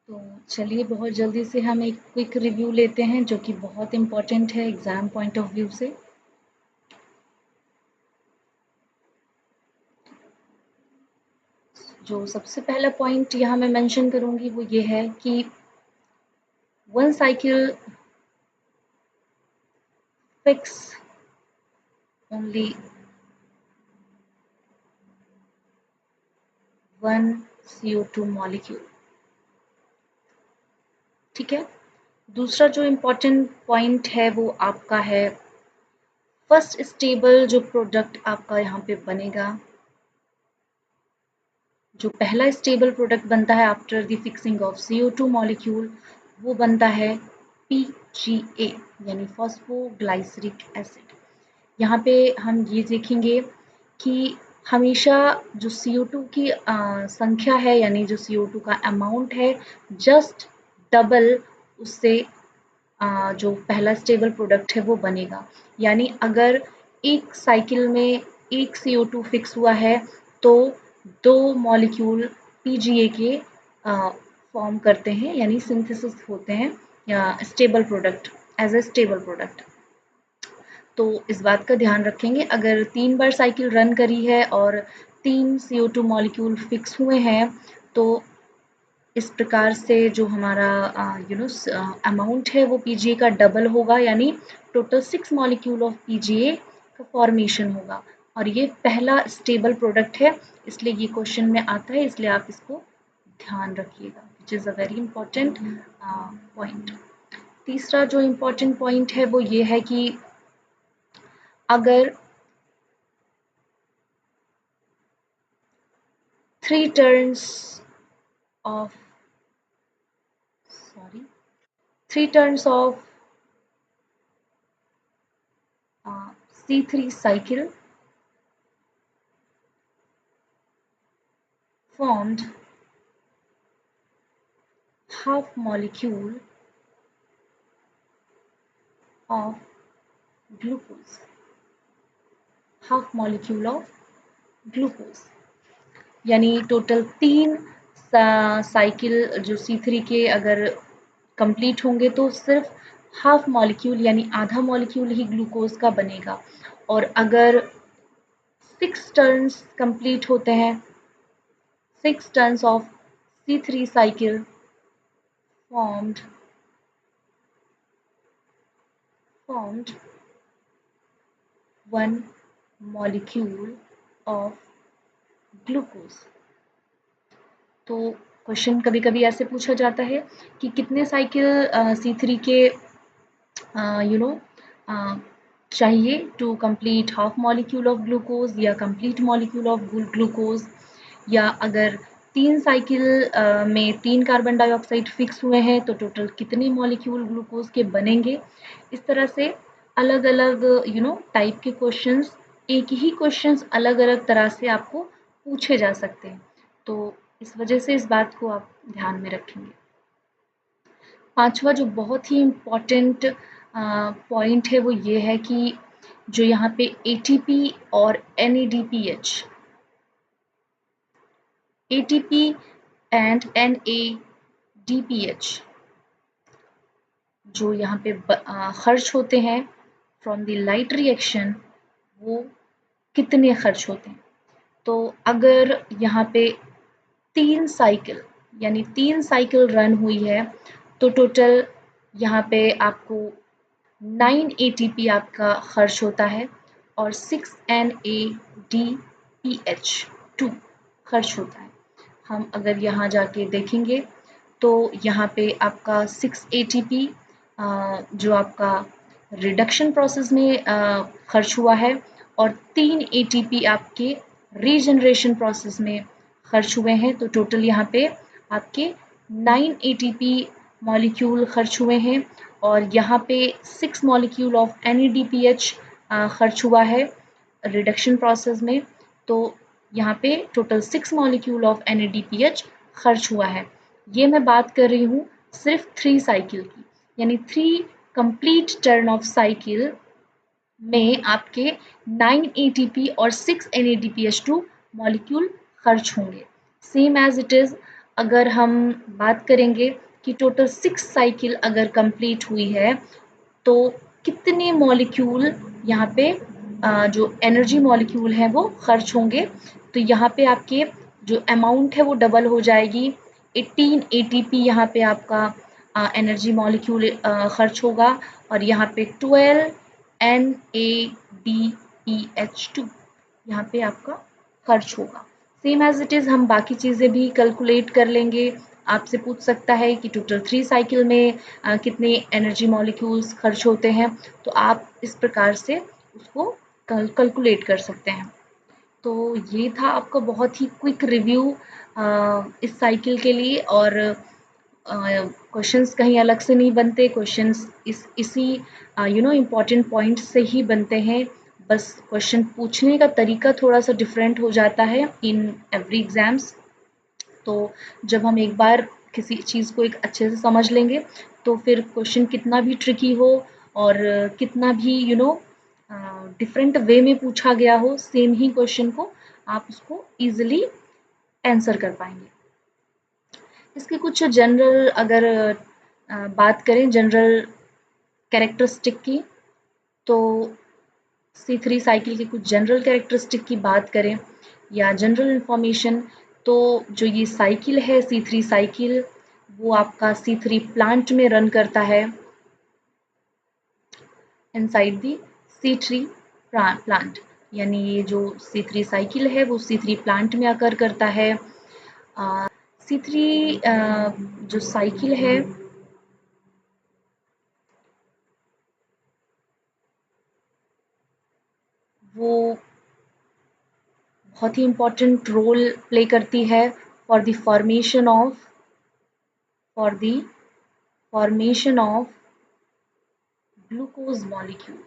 तो चलिए बहुत जल्दी से हम एक क्विक रिव्यू लेते हैं जो कि बहुत इम्पोर्टेंट है एग्ज़ाम पॉइंट ऑफ व्यू से। जो सबसे पहला पॉइंट यहाँ मैं मेंशन करूँगी वो ये है कि one cycle fix only one CO2 molecule. ठीक है। दूसरा जो इम्पोर्टेंट पॉइंट है वो आपका है फर्स्ट स्टेबल जो प्रोडक्ट आपका यहाँ पे बनेगा, जो पहला स्टेबल प्रोडक्ट बनता है after the fixing of CO2 molecule वो बनता है PGA यानी फॉस्फोग्लाइसरिक एसिड। यहाँ पे हम ये देखेंगे कि हमेशा जो CO2 की संख्या है यानी जो CO2 का अमाउंट है जस्ट डबल उससे जो पहला स्टेबल प्रोडक्ट है वो बनेगा। यानी अगर एक साइकिल में एक CO2 फिक्स हुआ है तो 2 मॉलिक्यूल PGA के फॉर्म करते हैं यानी सिंथेसिस होते हैं या stable product as a stable product. तो इस बात का ध्यान रखेंगे अगर 3 बार साइकिल रन करी है और 3 CO2 मॉलिक्यूल फिक्स हुए हैं तो इस प्रकार से जो हमारा अमाउंट है वो PGA का डबल होगा यानी टोटल 6 मॉलिक्यूल ऑफ PGA का फॉर्मेशन होगा और ये पहला स्टेबल प्रोडक्ट है इसलिए ये क्वेश्चन में आता है इसलिए आप इसको ध्यान रखिएगा which is a very important point. तीसरा जो इम्पोर्टेंट पॉइंट है वो ये है कि अगर 3 turns of 3 turns of C3 cycle formed half molecule of glucose, half molecule of glucose यानी टोटल 3 साइकिल जो C3 के अगर कंप्लीट होंगे तो सिर्फ हाफ मॉलिक्यूल यानी आधा मॉलिक्यूल ही ग्लूकोज का बनेगा और अगर 6 टर्न्स कंप्लीट होते हैं 6 tons of C3 cycle formed 1 molecule of glucose। तो क्वेश्चन कभी-कभी ऐसे पूछा जाता है कि कितने साइकिल C3 के यू नो चाहिए to complete half molecule of glucose या कंप्लीट मॉलिक्यूल ऑफ ग्लूकोज या अगर 3 साइकिल में 3 कार्बन डाइऑक्साइड फिक्स हुए हैं तो टोटल कितने मॉलिक्यूल ग्लूकोज के बनेंगे। इस तरह से अलग-अलग टाइप के क्वेश्चंस एक ही क्वेश्चंस अलग-अलग तरह से आपको पूछे जा सकते हैं। तो इस वजह से इस बात को आप ध्यान में रखेंगे। पांचवा जो बहुत ही इम्पोर्टेंट पॉइंट है वो ये है कि जो यहाँ पे ATP और NADPH ATP एंड NADPH जो यहाँ पे खर्च होते हैं फ्रॉम द लाइट रिएक्शन वो कितने खर्च होते हैं। तो अगर यहाँ पे 3 साइकिल यानी 3 साइकिल रन हुई है तो टोटल यहाँ पे आपको 9 ATP आपका खर्च होता है और 6 NADPH2 खर्च होता है। हम अगर यहाँ जाके देखेंगे तो यहाँ पे आपका 6 ATP जो आपका रिडक्शन प्रोसेस में खर्च हुआ है और 3 ATP आपके रीजनरेशन प्रोसेस में खर्च हुए हैं तो टोटल यहाँ पे आपके 9 ATP मॉलिक्यूल खर्च हुए हैं और यहाँ पे 6 मॉलिक्यूल ऑफ NADPH खर्च हुआ है रिडक्शन प्रोसेस में। तो यहाँ पे टोटल 6 मॉलिक्यूल ऑफ NADPH खर्च हुआ है। ये मैं बात कर रही हूँ सिर्फ 3 साइकिल की यानी 3 कंप्लीट टर्न ऑफ साइकिल में आपके 9 ATP और 6 NADPH2 मॉलिक्यूल खर्च होंगे। सेम एज इट इज़ अगर हम बात करेंगे कि टोटल 6 साइकिल अगर कंप्लीट हुई है तो कितने मॉलिक्यूल यहाँ पे जो एनर्जी मॉलिक्यूल हैं वो खर्च होंगे। तो यहाँ पे आपके जो अमाउंट है वो डबल हो जाएगी। 18 एटीपी यहाँ पे आपका एनर्जी मॉलिक्यूल खर्च होगा और यहाँ पे 12 NADPH2 यहाँ पे आपका खर्च होगा। सेम एज इट इज़ हम बाकी चीज़ें भी कैलकुलेट कर लेंगे। आपसे पूछ सकता है कि टोटल 3 साइकिल में कितने एनर्जी मॉलिक्यूल्स खर्च होते हैं, तो आप इस प्रकार से उसको कैलकुलेट कर सकते हैं। तो ये था आपका बहुत ही क्विक रिव्यू इस साइकिल के लिए। और क्वेश्चंस कहीं अलग से नहीं बनते, क्वेश्चंस इसी इम्पॉर्टेंट पॉइंट्स से ही बनते हैं। बस क्वेश्चन पूछने का तरीका थोड़ा सा डिफरेंट हो जाता है इन एवरी एग्जाम्स। तो जब हम एक बार किसी चीज़ को एक अच्छे से समझ लेंगे तो फिर क्वेश्चन कितना भी ट्रिकी हो और कितना भी डिफरेंट वे में पूछा गया हो, सेम ही क्वेश्चन को आप उसको इजीली आंसर कर पाएंगे। इसके कुछ जनरल अगर बात करें जनरल कैरेक्टरिस्टिक की, तो C3 साइकिल की कुछ जनरल कैरेक्टरिस्टिक की बात करें या जनरल इंफॉर्मेशन, तो जो ये साइकिल है C3 साइकिल वो आपका C3 प्लांट में रन करता है इनसाइड दी C3 प्लांट। यानी ये जो C3 साइकिल है वो C3 प्लांट में आकर करता है। C3 जो साइकिल है वो बहुत ही इम्पोर्टेंट रोल प्ले करती है for the formation of glucose molecule.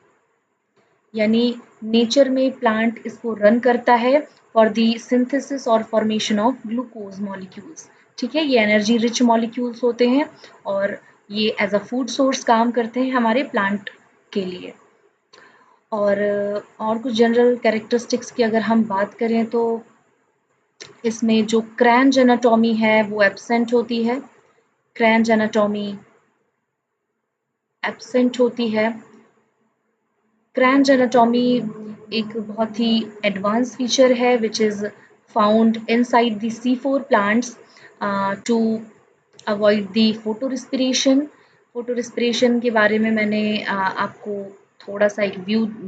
यानी नेचर में प्लांट इसको रन करता है फॉर द सिंथेसिस और फॉर्मेशन ऑफ ग्लूकोज मॉलिक्यूल्स। ठीक है, ये एनर्जी रिच मॉलिक्यूल्स होते हैं और ये एज अ फूड सोर्स काम करते हैं हमारे प्लांट के लिए। और कुछ जनरल कैरेक्टरिस्टिक्स की अगर हम बात करें तो इसमें जो क्रैंज एनाटॉमी है वो एब्सेंट होती है। क्रैंज एनाटॉमी एब्सेंट होती है। क्रैंज एनाटॉमी एक बहुत ही एडवांस फीचर है which is found inside the C4 plants to avoid the photorespiration के बारे में मैंने आपको थोड़ा सा एक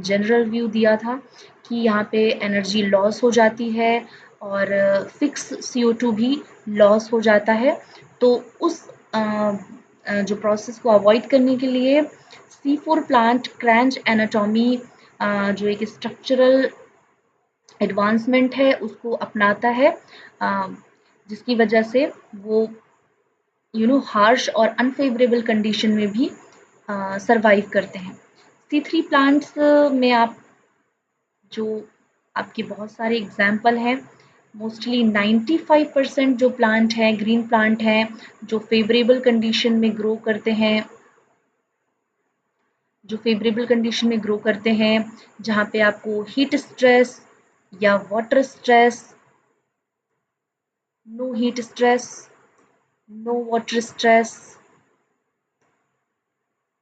जनरल व्यू दिया था कि यहाँ पे एनर्जी लॉस हो जाती है और फिक्स CO2 भी लॉस हो जाता है। तो उस जो प्रोसेस को अवॉइड करने के लिए C4 प्लांट क्रैंच एनाटॉमी जो एक स्ट्रक्चरल एडवांसमेंट है उसको अपनाता है, जिसकी वजह से वो हार्श और अनफेवरेबल कंडीशन में भी सरवाइव करते हैं। C3 प्लांट्स में आप जो आपके बहुत सारे एग्जाम्पल हैं, मोस्टली 95% जो प्लांट हैं ग्रीन प्लांट हैं जो फेवरेबल कंडीशन में ग्रो करते हैं, जहाँ पे आपको हीट स्ट्रेस या water stress, no heat stress, no water stress,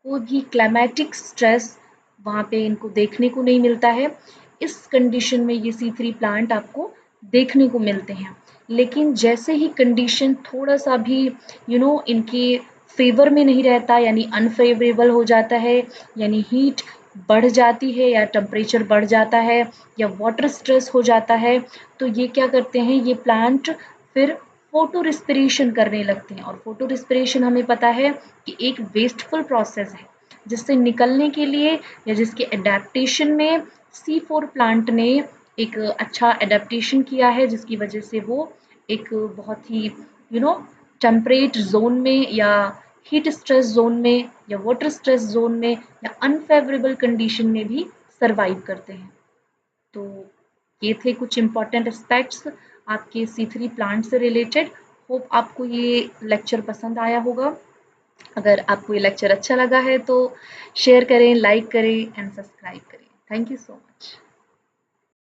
कोई भी क्लाइमेटिक स्ट्रेस वहाँ पे इनको देखने को नहीं मिलता है। इस कंडीशन में ये C3 प्लांट आपको देखने को मिलते हैं। लेकिन जैसे ही कंडीशन थोड़ा सा भी इनके फेवर में नहीं रहता, यानी अनफेवरेबल हो जाता है, यानी हीट बढ़ जाती है या टेम्परेचर बढ़ जाता है या वाटर स्ट्रेस हो जाता है, तो ये क्या करते हैं, ये प्लांट फिर फोटो रिस्पिरेशन करने लगते हैं। और फोटो रिस्पिरेशन हमें पता है कि एक वेस्टफुल प्रोसेस है जिससे निकलने के लिए या जिसके एडेप्टेशन में C4 प्लांट ने एक अच्छा एडेप्टेशन किया है, जिसकी वजह से वो एक बहुत ही टेम्परेट जोन में या हीट स्ट्रेस जोन में या वाटर स्ट्रेस जोन में या अनफेवरेबल कंडीशन में भी सरवाइव करते हैं। तो ये थे कुछ इम्पॉर्टेंट एस्पेक्ट्स आपके C3 प्लांट से रिलेटेड। होप आपको ये लेक्चर पसंद आया होगा। अगर आपको ये लेक्चर अच्छा लगा है तो शेयर करें, लाइक करें एंड सब्सक्राइब करें। Thank you so much.